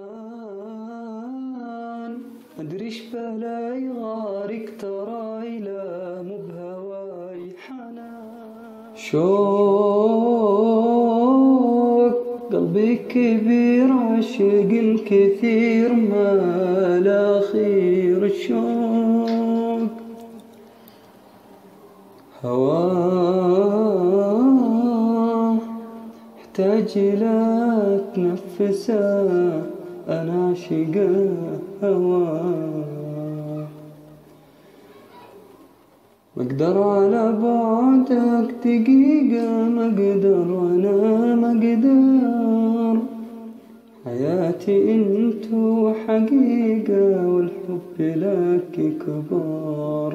حنان أدري إيش بلا يغارك تراي لا مو بهواي حنان شوق قلبي كبير عاشق كثير ما لا خير شوق هواه احتاج لا تنفسه أنا عاشق هواه ما اقدر على بعدك دقيقة ما اقدر وانا ما اقدر حياتي انتو حقيقة والحب لك كبار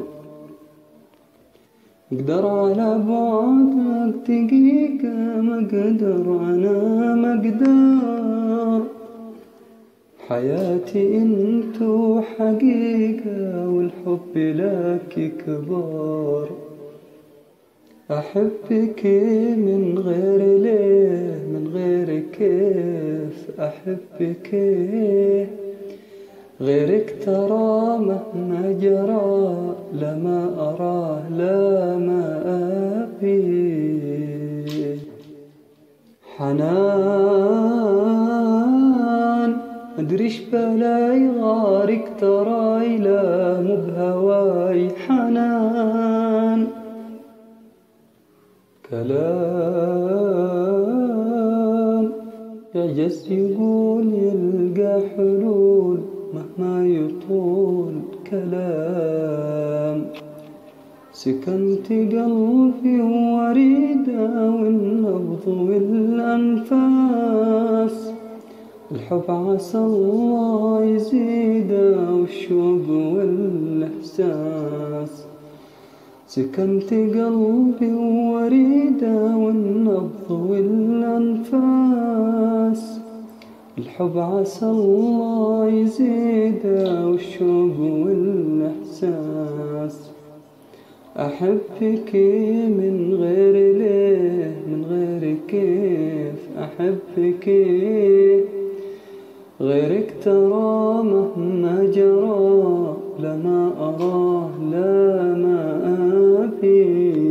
اقدر على بعدك دقيقة ما اقدر وانا ما اقدر حياتي انتو حقيقة والحب لك كبار أحبك من غير ليه من غير كيف أحبك غيرك ترى مهما جرى لا ما أراه لا ما أبي حنان أدري إيش بلا يغارك تراي لا مو بهواي حنان كلام يعجز يقول يلقى حلول مهما يطول كلام سكنت قلبي وريده والنبض والأنفاس الحب عسى الله يزيده والشوق والإحساس سكنت قلبي وريده والنبض والأنفاس الحب عسى الله يزيده والشوق والإحساس أحبك من غير ليه من غير كيف أحبك غيرك ترى مهما جرى لا ما أراه لا ما أبي